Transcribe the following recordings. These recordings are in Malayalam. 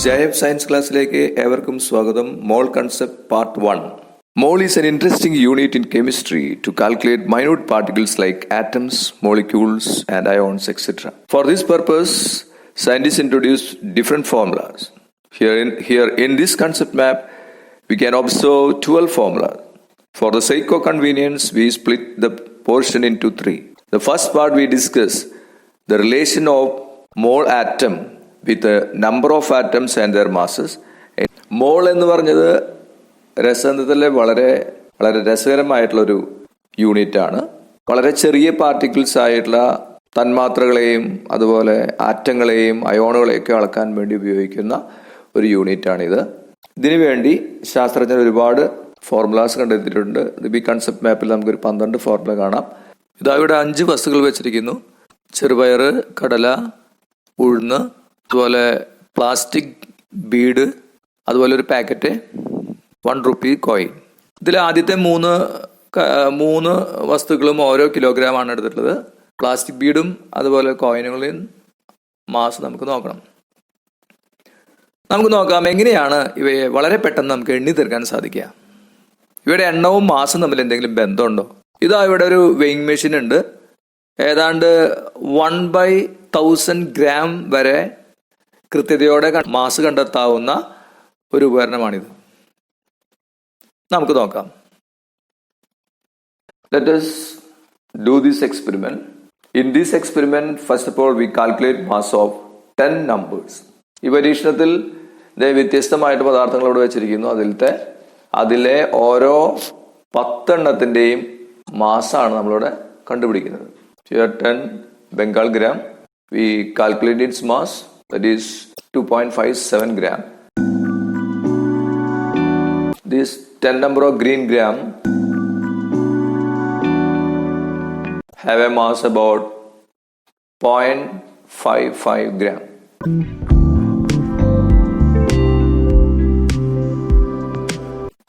ജയബ് സയൻസ് ക്ലാസ്സിലേക്ക് ഏവർക്കും സ്വാഗതം. മോൾ concept part 1. Mole is an interesting unit in chemistry to calculate minute particles like atoms, molecules, and ions, etc. For this purpose, scientists introduced different formulas. Here in this concept map, we can observe 12 formulas. For the sake of convenience, we split the portion into 3. The first part we discuss the relation of mole atom with the number of atoms and their masses. Mole എന്ന് പറഞ്ഞത് രസതന്ത്രത്തിലെ വളരെ രസകരമായിട്ടുള്ളൊരു യൂണിറ്റാണ്. വളരെ ചെറിയ പാർട്ടിക്കിൾസ് ആയിട്ടുള്ള തന്മാത്രകളെയും അതുപോലെ ആറ്റങ്ങളെയും അയോണുകളെയൊക്കെ അളക്കാൻ വേണ്ടി ഉപയോഗിക്കുന്ന ഒരു യൂണിറ്റാണിത്. ഇതിനു വേണ്ടി ശാസ്ത്രജ്ഞർ ഒരുപാട് ഫോർമുലാസ് കണ്ടെത്തിയിട്ടുണ്ട്. ഈ കൺസെപ്റ്റ് മാപ്പിൽ നമുക്കൊരു 12 ഫോർമുല കാണാം. ഇതാ ഇവിടെ 5 വസ്തുക്കൾ വെച്ചിരിക്കുന്നു. ചെറുപയർ, കടല, ഉഴുന്ന്, അതുപോലെ പ്ലാസ്റ്റിക് ബീഡ്, അതുപോലെ ഒരു പാക്കറ്റ് 1 രൂപ കോയിൻ. ഇതിൽ ആദ്യത്തെ മൂന്ന് വസ്തുക്കളും ഓരോ കിലോഗ്രാം ആണ് എടുത്തിട്ടുള്ളത്. പ്ലാസ്റ്റിക് ബീഡും അതുപോലെ കോയിനുകളും മാസ് നമുക്ക് നോക്കാം എങ്ങനെയാണ് ഇവയെ വളരെ പെട്ടെന്ന് നമുക്ക് എണ്ണി തീർക്കാൻ സാധിക്കുക. ഇവയുടെ എണ്ണവും മാസും തമ്മിൽ എന്തെങ്കിലും ബന്ധമുണ്ടോ? ഇതാ ഇവിടെ ഒരു വെയിങ് മെഷീൻ ഉണ്ട്. ഏതാണ്ട് 1/1000 ഗ്രാം വരെ കൃത്യതയോടെ മാസ് കണ്ടെത്താവുന്ന ഒരു ഉപകരണമാണിത്. നമുക്ക് നോക്കാം. Let us do this experiment. In this experiment, first of all, we calculate mass of 10 numbers. ഈ പരീക്ഷണത്തിൽ വ്യത്യസ്തമായിട്ട് പദാർത്ഥങ്ങളോട് വെച്ചിരിക്കുന്നു. അതിലെ ഓരോ 10 എണ്ണത്തിന്റെയും മാസാണ് നമ്മളിവിടെ കണ്ടുപിടിക്കുന്നത്. Here 10 Bengal gram. We calculate its mass, that is 2.57 gram. This 10 number of green gram have a mass about 0.55 gram.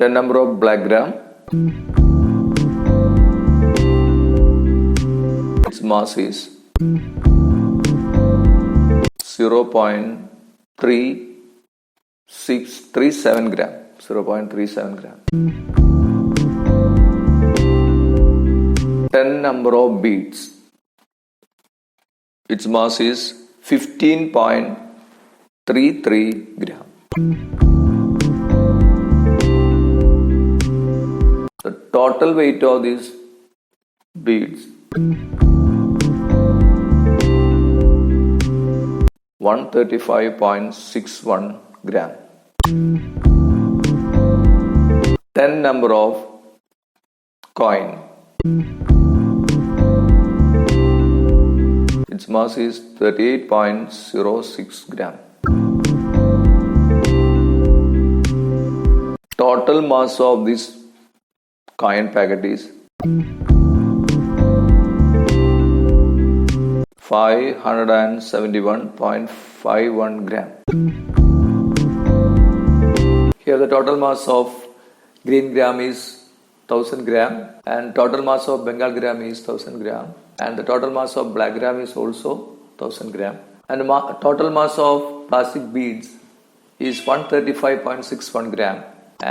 Ten number of black gram, its mass is 0.3637 gram. 0.37 gram. 10 number of beads, its mass is 15.33 gram. The total weight of these beads 135.61 gram. 10 number of coin, its mass is 38.06 gram. Total mass of this coin packet is 571.51 gram. Here the total mass of green gram is 1000 gram and total mass of Bengal gram is 1000 gram and the total mass of black gram is also 1000 gram and total mass of plastic beads is 135.61 gram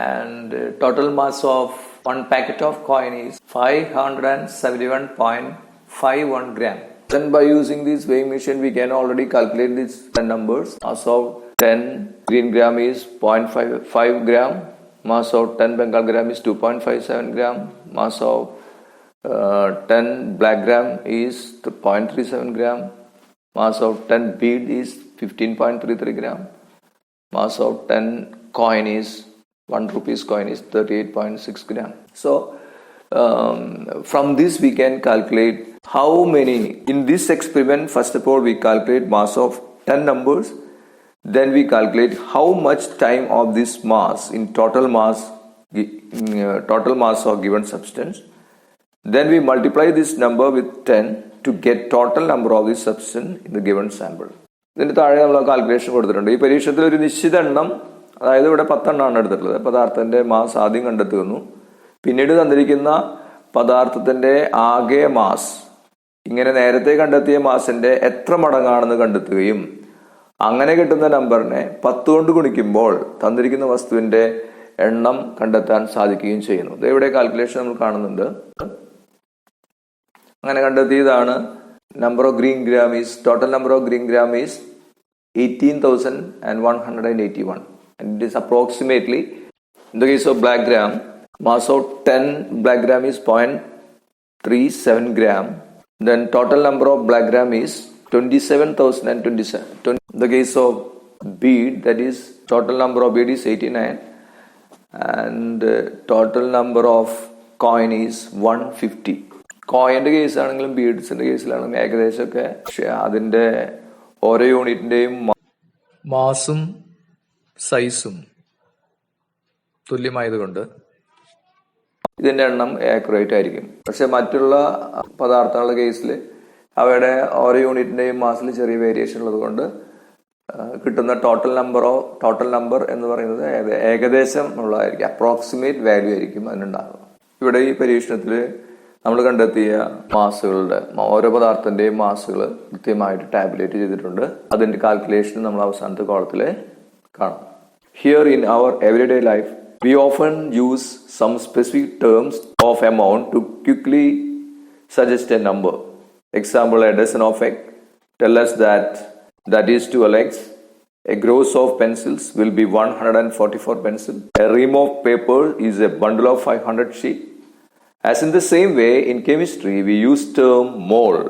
and total mass of one packet of coin is 571.51 gram. Then by using this weighing machine we can already calculate these 10 numbers. Mass of 10 green gram is 0.55 gram. Mass of 10 Bengal gram is 2.57 gram. Mass of 10 black gram is 0.37 gram. Mass of 10 bead is 15.33 gram. Mass of 10 coin is 1 rupees coin is 38.6 gram. So from this we can calculate how many. In this experiment, first of all we calculate mass of 10 numbers. Then we calculate how much time of this mass in total mass of given substance. Then we multiply this number with 10 to get total number of this substance in the given sample. ഇതിൻ്റെ താഴെ നമ്മൾ കാൽക്കുലേഷൻ കൊടുത്തിട്ടുണ്ട്. ഈ പരീക്ഷണത്തിൽ ഒരു നിശ്ചിത എണ്ണം, അതായത് ഇവിടെ 10 എണ്ണമാണ് എടുത്തിട്ടുള്ളത്. പദാർത്ഥത്തിന്റെ മാസ് ആദ്യം കണ്ടെത്തുന്നു. പിന്നീട് തന്നിരിക്കുന്ന പദാർത്ഥത്തിന്റെ ആകെ മാസ് ഇങ്ങനെ നേരത്തെ കണ്ടെത്തിയ മാസിന്റെ എത്ര മടങ്ങാണെന്ന് കണ്ടെത്തുകയും അങ്ങനെ കിട്ടുന്ന നമ്പറിനെ 10 കൊണ്ട് ഗുണിക്കുമ്പോൾ തന്നിരിക്കുന്ന വസ്തുവിന്റെ എണ്ണം കണ്ടെത്താൻ സാധിക്കുകയും ചെയ്യുന്നു. ഇവിടെ കാൽക്കുലേഷൻ നമ്മൾ കാണുന്നുണ്ട്. അങ്ങനെ കണ്ടെത്തിയതാണ് number of green gram is, total number of green gram is 18,181, and it is approximately, in the case of black gram, mass of 10 black gram is 0.37 gram. Then total number of black gram is 27,027. In the case of bead, that is total number of bead is 89, and total number of coin is 150. കോയിന്റെ case ആണെങ്കിലും ബീഡ്സിന്റെ കേസിലാണെങ്കിലും ഏകദേശമൊക്കെ അതിന്റെ ഓരോ യൂണിറ്റിന്റെയും മാസും സൈസും തുല്യമായതുകൊണ്ട് ഇതിന്റെ എണ്ണം ആക്യുറേറ്റ് ആയിരിക്കും. പക്ഷെ മറ്റുള്ള പദാർത്ഥങ്ങളുടെ കേസിൽ അവയുടെ ഓരോ യൂണിറ്റിന്റെയും മാസിൽ ചെറിയ വേരിയേഷൻ ഉള്ളത് കൊണ്ട് കിട്ടുന്ന ടോട്ടൽ നമ്പർ എന്ന് പറയുന്നത് ഏകദേശം ഉള്ളതായിരിക്കും, അപ്രോക്സിമേറ്റ് വാല്യൂ ആയിരിക്കും അതിനുണ്ടാകുക. ഇവിടെ ഈ പരീക്ഷണത്തിൽ നമ്മൾ കണ്ടെത്തിയ മാസുകളുടെ ഓരോ പദാർത്ഥത്തിന്റെയും മാസുകൾ കൃത്യമായിട്ട് ടാബുലേറ്റ് ചെയ്തിട്ടുണ്ട്. അതിന്റെ കാൽക്കുലേഷൻ നമ്മൾ അവസാനത്തെ കോളത്തിൽ കാണാം. Here in our everyday life we often use some specific terms of amount to quickly suggest a number. Example, a dozen of egg tell us that is 12 eggs. A gross of pencils will be 144 pencils. A ream of paper is a bundle of 500 sheets. As in the same way, in chemistry, we use term mole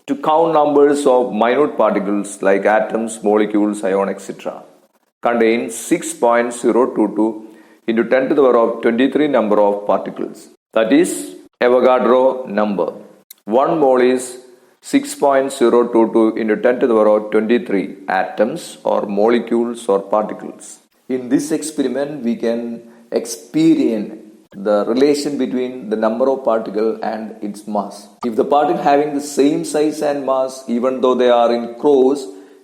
to count numbers of minute particles like atoms, molecules, ion, etc. Contain 6.022 into 10 to the power of 23 number of particles. That is Avogadro number. 1 mole is 6.022 into 10 to the power of 23 atoms or molecules or particles. In this experiment, we can experience the relation between the number of particle and its mass. If the particle having the same size and mass, even though they are in crores,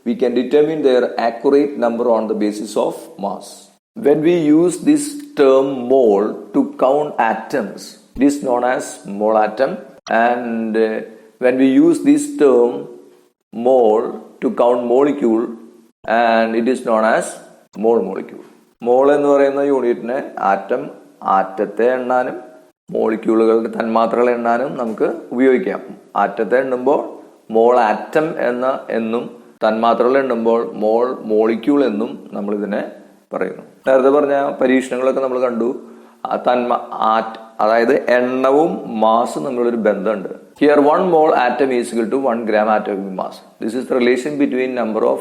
we can determine their accurate number on the basis of mass. When we use this term mole to count atoms, it is known as mole atom, and when we use this term mole to count molecule, and it is known as mole molecule. Mole എന്ന് പറയുന്ന യൂണിറ്റിനെ ആറ്റത്തെ എണ്ണാനും മോളിക്യൂളുകളുടെ തന്മാത്രകളെ എണ്ണാനും നമുക്ക് ഉപയോഗിക്കാം. ആറ്റത്തെ എണ്ണുമ്പോൾ മോൾ ആറ്റം എന്നും തന്മാത്രകൾ എണ്ണുമ്പോൾ മോൾ മോളിക്യൂൾ എന്നും നമ്മൾ ഇതിനെ പറയുന്നു. നേരത്തെ പറഞ്ഞ പരീക്ഷണങ്ങളൊക്കെ നമ്മൾ കണ്ടു. അതായത് എണ്ണവും മാസും തമ്മിലൊരു ബന്ധമുണ്ട്. Here 1 mole atom is equal to 1 gram atomic mass. This is the relation between number of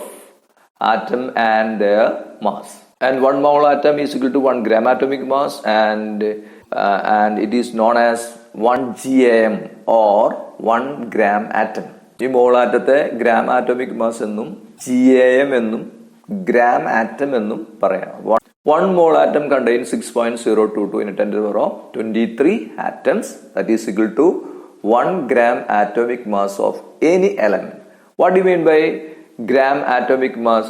atom and their mass. And 1 mole atom is equal to 1 gram atomic mass, and it is known as 1 GAM or 1 gram atom. ഈ മോൾ ആറ്റത്തെ ഗ്രാം ആറ്റോമിക് മാസ് എന്നും GAM എന്നും ഗ്രാം ആറ്റം എന്നും പറയാം. 1 mole atom contains 6.022 into 10 to the power of 23 atoms, that is equal to 1 gram atomic mass of any element. What do you mean by gram atomic mass?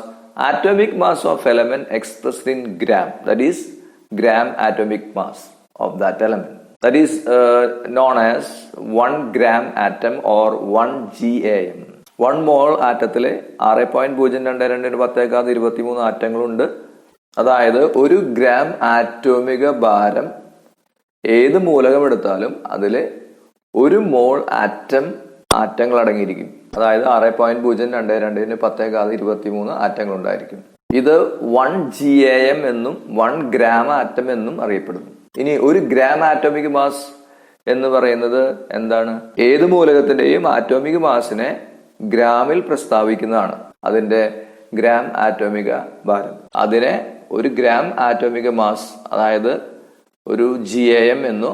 Atomic mass of element expressed in gram, that is gram atomic mass of that element, that is known as 1 gram atom or 1 GAM. 1 mole ആറ്റത്തില് 6.022 ആറ്റങ്ങളുണ്ട്. അതായത് 1 ഗ്രാം ആറ്റോമിക ഭാരം ഏത് മൂലകം എടുത്താലും അതില് 1 മോൾ ആറ്റങ്ങൾ അടങ്ങിയിരിക്കും. അതായത് 6.022 ആറ്റങ്ങൾ ഉണ്ടായിരിക്കും. ഇത് 1 GAM എന്നും 1 ഗ്രാം ആറ്റം എന്നും അറിയപ്പെടുന്നു. ഇനി 1 ഗ്രാം ആറ്റോമിക് മാസ് എന്ന് പറയുന്നത് എന്താണ്? ഏത് മൂലകത്തിന്റെയും ആറ്റോമിക് മാസിനെ ഗ്രാമിൽ പ്രസ്താവിക്കുന്നതാണ് അതിന്റെ ഗ്രാം ആറ്റോമിക ഭാരം. അതിനെ 1 ഗ്രാം ആറ്റോമിക മാസ്, അതായത് ഒരു GAM എന്നോ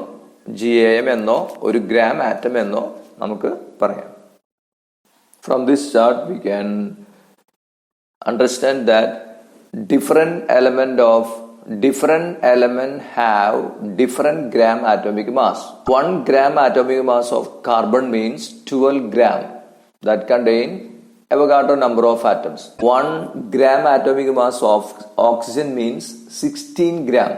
1 ഗ്രാം ആറ്റം എന്നോ നമുക്ക് പറയാം. From this chart we can understand that different element have different gram atomic mass. 1 gram atomic mass of carbon means 12 gram, that contain Avogadro number of atoms. 1 gram atomic mass of oxygen means 16 gram,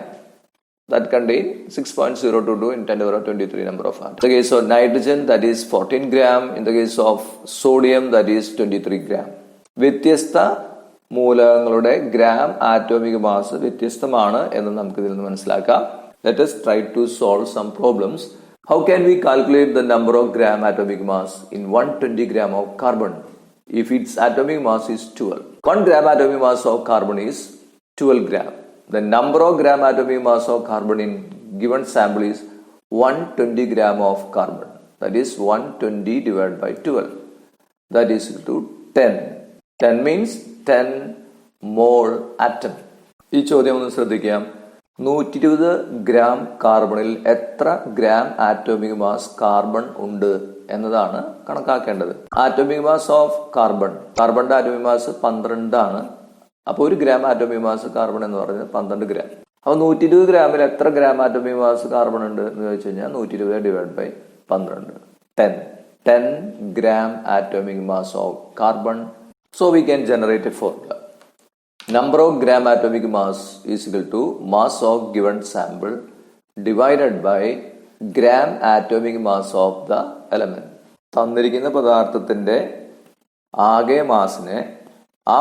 that contain 6.022 in 10 to the power 23 number of atoms. In the case of nitrogen, that is 14 gram. In the case of sodium, that is 23 gram. വ്യത്യസ്ത മൂലകങ്ങളുടെ ഗ്രാം ആറ്റോമിക് മാസ് വ്യത്യസ്തമാണ് എന്ന് നമുക്ക് ഇതിൽ നിന്ന് മനസ്സിലാക്കാം. Let us try to solve some problems. How can we calculate the number of gram atomic mass in 120 gram of carbon if its atomic mass is 12? 1 gram atomic mass of carbon is 12 gram. The number of gram atomic mass of carbon in given sample is 120 gram of carbon. That is 120 divided by 12. That is equal to 10. 10 means 10 mole atom. ഈ ചോദ്യം ഒന്ന് ശ്രദ്ധിക്കാം. 120 ഗ്രാം കാർബണിൽ എത്ര ഗ്രാം ആറ്റോമിക് മാസ് കാർബൺ ഉണ്ട് എന്നതാണ് കണക്കാക്കേണ്ടത്. ആറ്റോമിക് മാസ് ഓഫ് കാർബൺ, കാർബണിന്റെ ആറ്റോമിക് മാസ് 12 ആണ്. അപ്പോൾ 1 ഗ്രാം ആറ്റോമിക് മാസ് കാർബൺ എന്ന് പറയുന്നത് 12 ഗ്രാം. അപ്പോൾ 120 ഗ്രാമിൽ എത്ര ഗ്രാം ആറ്റോമിക് മാസ് കാർബൺ ഉണ്ട് എന്ന് ചോദിച്ചു കഴിഞ്ഞാൽ 120 divide by 12, 10 gram atomic mass of carbon. So we can generate a formula. Number of gram atomic mass is equal to mass of given sample divided by gram atomic mass of the element. തന്നിരിക്കുന്ന പദാർത്ഥത്തിന്റെ ആകെ മാസിനെ ആ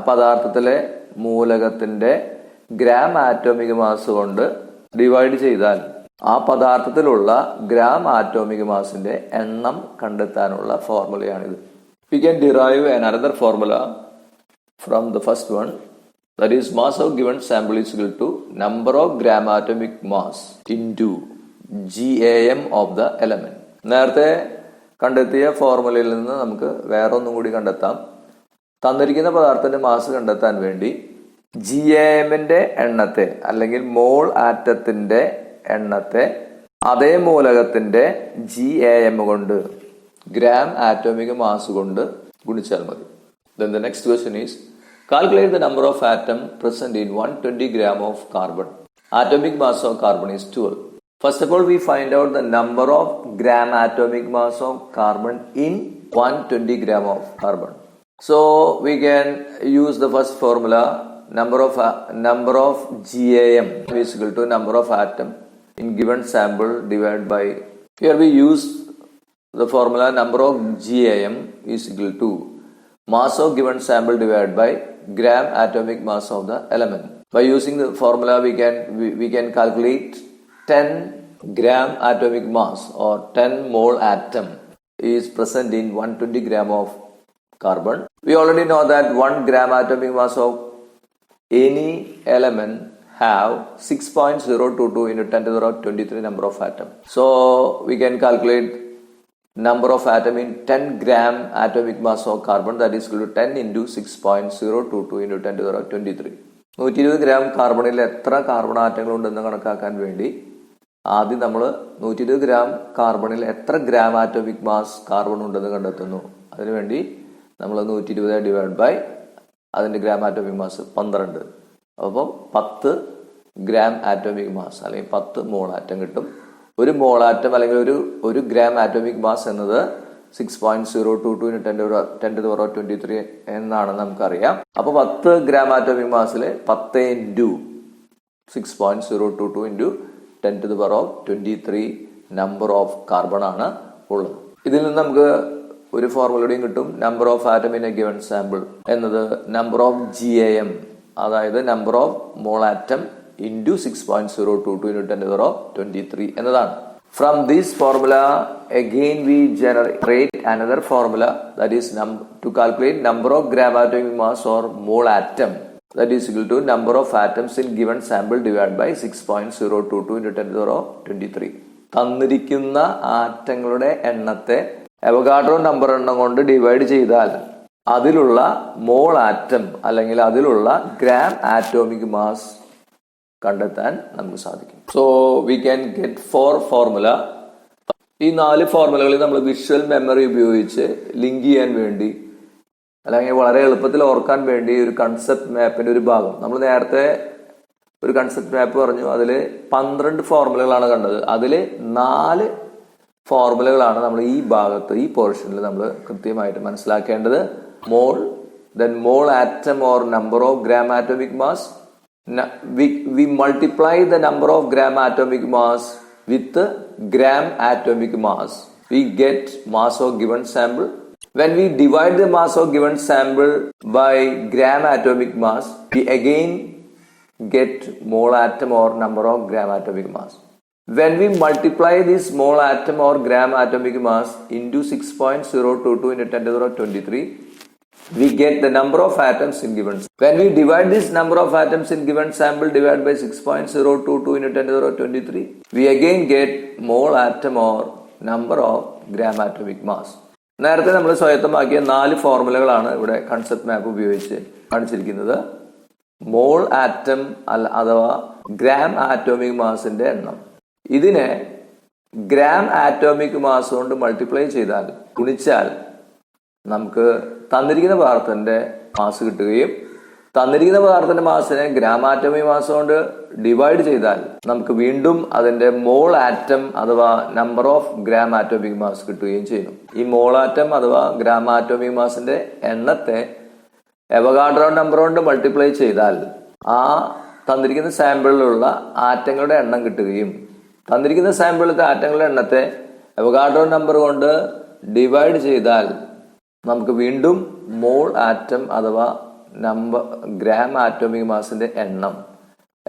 പദാർത്ഥത്തിലെ മൂലകത്തിന്റെ ഗ്രാം ആറ്റോമിക് മാസ് കൊണ്ട് ഡിവൈഡ് ചെയ്താൽ ആ പദാർത്ഥത്തിലുള്ള ഗ്രാം ആറ്റോമിക് മാസിന്റെ എണ്ണം കണ്ടെത്താനുള്ള ഫോർമുലയാണിത്. We can derive another formula from the first one, that is mass of given sample is equal to number of gram atomic mass into GAM of the element. നേരത്തെ കണ്ടെത്തിയ ഫോർമുലയിൽ നിന്ന് നമുക്ക് വേറൊന്നും കൂടി കണ്ടെത്താം. തന്നിരിക്കുന്ന പദാർത്ഥത്തിന്റെ മാസ് കണ്ടെത്താൻ വേണ്ടി GAMന്റെ എണ്ണത്തെ അല്ലെങ്കിൽ മോൾ ആറ്റത്തിന്റെ എണ്ണത്തെ അതേ മൂലകത്തിന്റെ GAM കൊണ്ട് ഗ്രാം ആറ്റോമിക് മാസ് കൊണ്ട് ഗുണിച്ചാൽ മതി. Then the next question is, calculate the number of atom present in 120 gram of carbon. Atomic mass of carbon is 12. First of all, we find out the number of gram atomic mass of carbon in 120 gram of carbon. So we can use the first formula, number of GAM is equal to number of atom in given sample divided by, here we use the formula number of GAM is equal to mass of given sample divided by gram atomic mass of the element. By using the formula we can calculate 10 gram atomic mass or 10 mole atom is present in 120 gram of carbon. We already know that 1 gram atomic mass of any element have 6.022 into 10 to the power 23 number of atom. So we can calculate number of atom in 10 gram atomic mass of carbon, that is equal to 10 into 6.022 into 10 to the power 23. 120 gram കാർബണിൽ എത്ര കാർബൺ ആറ്റങ്ങൾ ഉണ്ടെന്ന് കണക്കാക്കാൻ വേണ്ടി ആദ്യം നമ്മൾ 120 ഗ്രാം കാർബണിൽ എത്ര ഗ്രാം ആറ്റോമിക് മാസ് കാർബൺ ഉണ്ടെന്ന് കണ്ടെത്തുന്നു. അതിനുവേണ്ടി നമ്മൾ 120 ഡിവൈഡ് ബൈ അതിന്റെ ഗ്രാം ആറ്റോമിക് മാസ് 12. അപ്പം 10 ഗ്രാം ആറ്റോമിക് മാസ് അല്ലെങ്കിൽ 10 മോൾ ആറ്റം കിട്ടും. ഒരു മോൾ ആറ്റം അല്ലെങ്കിൽ ഒരു ഗ്രാം ആറ്റോമിക് മാസ് എന്നത് 6.022 into 10 to the power 23 എന്നാണ് നമുക്കറിയാം. അപ്പൊ 10 ഗ്രാം ആറ്റോമിക് മാസിൽ 10 into 6.022 into 10 to the power 23 number of carbon ആണ് ഉള്ളത്. ഇതിൽ നിന്ന് നമുക്ക് ഒരു ഫോർമുലയും കിട്ടും. Number of atom in a given sample എന്നത് നമ്പർ ഓഫ് GAM, അതായത് number of mole atom into 6.022 into 10 to the power 23 എന്നതാണ്. From this formula again we generate another formula, that is to calculate number of gram atomic mass or mole atom, that is equal to number of atoms in given sample divided by 6.022 into 10 to the power 23. തന്നിരിക്കുന്ന ആറ്റങ്ങളുടെ എണ്ണത്തെ അവഗാഡ്രോ നമ്പർ എണ്ണം കൊണ്ട് ഡിവൈഡ് ചെയ്താൽ അതിലുള്ള മോൾ ആറ്റം അല്ലെങ്കിൽ അതിലുള്ള ഗ്രാം ആറ്റോമിക് മാസ് കണ്ടെത്താൻ നമുക്ക് സാധിക്കും. So we can get 4 formula. ഈ 4 ഫോർമുലകളിൽ നമ്മൾ വിഷ്വൽ മെമ്മറി ഉപയോഗിച്ച് ലിങ്ക് ചെയ്യാൻ വേണ്ടി അല്ലെങ്കിൽ വളരെ എളുപ്പത്തിൽ ഓർക്കാൻ വേണ്ടി ഒരു കൺസെപ്റ്റ് മാപ്പിന്റെ ഒരു ഭാഗം നമ്മൾ നേരത്തെ ഒരു കൺസെപ്റ്റ് മാപ്പ് പറഞ്ഞു. അതിൽ 12 ഫോർമുലകളാണ് കണ്ടത്. അതിൽ 4 ഫോർമുലകളാണ് നമ്മൾ ഈ ഭാഗത്ത് ഈ പോർഷനിൽ നമ്മൾ കൃത്യമായിട്ട് മനസ്സിലാക്കേണ്ടത്. Mole, then mole atom or number of gram atomic mass. We multiply the number of gram atomic mass with the gram atomic mass. We get mass of given sample. When we divide the mass of given sample by gram atomic mass, we again get mole atom or number of gram atomic mass. When we multiply this mole atom or gram atomic mass into 6.022 into 10 to the power 23, we get the number of atoms in given sample. When we divide this number of atoms in given sample divided by 6.022 into 10 to the power 23, we again get mole atom or number of gram atomic mass. നേരത്തെ നമ്മൾ സ്വായത്തമാക്കിയ 4 ഫോർമുലകളാണ് ഇവിടെ കൺസെപ്റ്റ് മാപ്പ് ഉപയോഗിച്ച് കാണിച്ചിരിക്കുന്നത്. മോൾ ആറ്റം അഥവാ ഗ്രാം ആറ്റോമിക് മാസിന്റെ എണ്ണം. ഇതിനെ ഗ്രാം ആറ്റോമിക് മാസ് കൊണ്ട് മൾട്ടിപ്ലൈ ചെയ്താൽ, ഗുണിച്ചാൽ നമുക്ക് തന്നിരിക്കുന്ന പദാർത്ഥത്തിന്റെ മാസ് കിട്ടുകയും തന്നിരിക്കുന്ന പദാർത്ഥത്തിന്റെ മാസിനെ ഗ്രാം ആറ്റോമിക് മാസ് കൊണ്ട് ഡിവൈഡ് ചെയ്താൽ നമുക്ക് വീണ്ടും അതിന്റെ മോൾ ആറ്റം അഥവാ number of gram atomic mass കിട്ടുകയും ചെയ്യുന്നു. ഈ മോൾ ആറ്റം അഥവാ ഗ്രാം ആറ്റോമിക് മാസിന്റെ എണ്ണത്തെ അവഗാഡ്രോ നമ്പർ കൊണ്ട് മൾട്ടിപ്ലൈ ചെയ്താൽ ആ തന്നിരിക്കുന്ന സാമ്പിളിലുള്ള ആറ്റങ്ങളുടെ എണ്ണം കിട്ടുകയും തന്നിരിക്കുന്ന സാമ്പിളിലത്തെ ആറ്റങ്ങളുടെ എണ്ണത്തെ അവഗാഡ്രോ നമ്പർ കൊണ്ട് ഡിവൈഡ് ചെയ്താൽ നമുക്ക് വീണ്ടും മോൾ ആറ്റം അഥവാ നമ്പർ ഗ്രാം ആറ്റോമിക് മാസിന്റെ എണ്ണം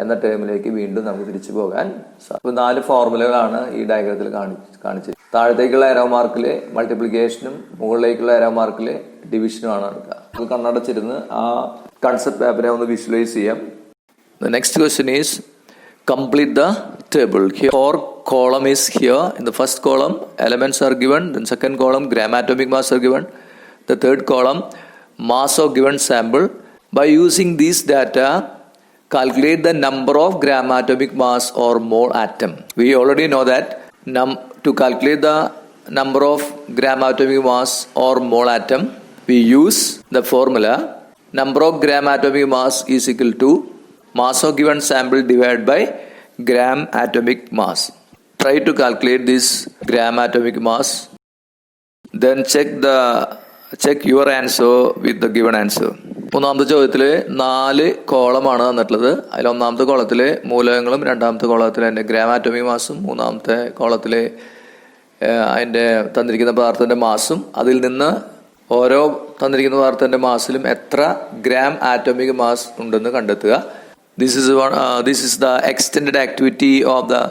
എന്ന ടേമിലേക്ക് വീണ്ടും നമുക്ക് തിരിച്ചു പോകാൻ സാധിക്കും. 4 ഫോർമുലകളാണ് ഈ ഡയഗ്രത്തിൽ കാണിച്ചത്. താഴത്തേക്കുള്ള എറോ മാർക്കില് മൾട്ടിപ്ലിക്കേഷനും മുകളിലേക്കുള്ള എറോ മാർക്കില് ഡിവിഷനുമാണ് എടുക്കുക. നമുക്ക് കണ്ണടച്ചിരുന്ന് ആ കൺസെപ്റ്റ് പേപ്പറെ ഒന്ന് വിഷ്വലൈസ് ചെയ്യാം. The next question is complete the table. Here 4 column is here. In the first column elements are given, then second column gram atomic mass are given, the third column mass of given sample. By using these data, calculate the number of gram atomic mass or mole atom. We already know that to calculate the number of gram atomic mass or mole atom, we use the formula number of gram atomic mass is equal to mass of given sample divided by gram atomic mass. Try to calculate this gram atomic mass. Then check your answer with the given answer. മൂന്നാമത്തെ ചോദ്യത്തില് 4 കോളമാണ് തന്നിട്ടുള്ളത്. അതിൽ ഒന്നാമത്തെ കോളത്തില് മൂലകങ്ങളും രണ്ടാമത്തെ കോളത്തില് അതിന്റെ ഗ്രാം ആറ്റോമിക് മാസും മൂന്നാമത്തെ കോളത്തില് അതിന്റെ തന്നിരിക്കുന്ന പദാർത്ഥത്തിന്റെ മാസും അതിൽ നിന്ന് ഓരോ തന്നിരിക്കുന്ന പദാർത്ഥത്തിന്റെ മാസിലും എത്ര ഗ്രാം ആറ്റോമിക് മാസ് ഉണ്ടെന്ന് കണ്ടെത്തുക. This is the extended activity of the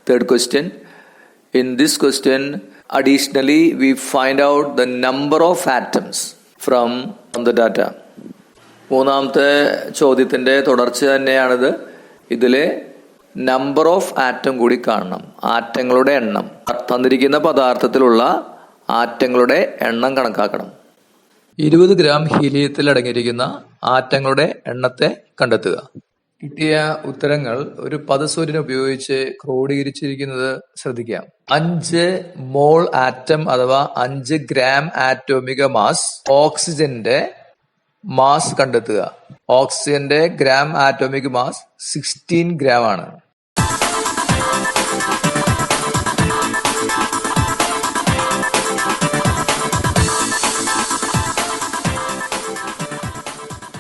third question. In this question, additionally, we find out the number of atoms from the data. മൂന്നാമത്തെ ചോദ്യത്തിന്റെ തുടർച്ച തന്നെയാണിത്. ഇതിലെ നമ്പർ ഓഫ് ആറ്റം കൂടി കാണണം. ആറ്റങ്ങളുടെ എണ്ണം, തന്നിരിക്കുന്ന പദാർത്ഥത്തിലുള്ള ആറ്റങ്ങളുടെ എണ്ണം കണക്കാക്കണം. 20 ഗ്രാം ഹീലിയത്തിൽ അടങ്ങിയിരിക്കുന്ന ആറ്റങ്ങളുടെ എണ്ണത്തെ കണ്ടെത്തുക. കിട്ടിയ ഉത്തരങ്ങൾ ഒരു പദസൂര്യനെ ഉപയോഗിച്ച് ക്രോഡീകരിച്ചിരിക്കുന്നത് ശ്രദ്ധിക്കാം. 5 മോൾ ആറ്റം അഥവാ 5 ഗ്രാം ആറ്റോമിക മാസ്. ഓക്സിജന്റെ മാസ് കണ്ടെത്തുക. ഓക്സിജന്റെ ഗ്രാം ആറ്റോമിക് മാസ് 16 ഗ്രാം ആണ്.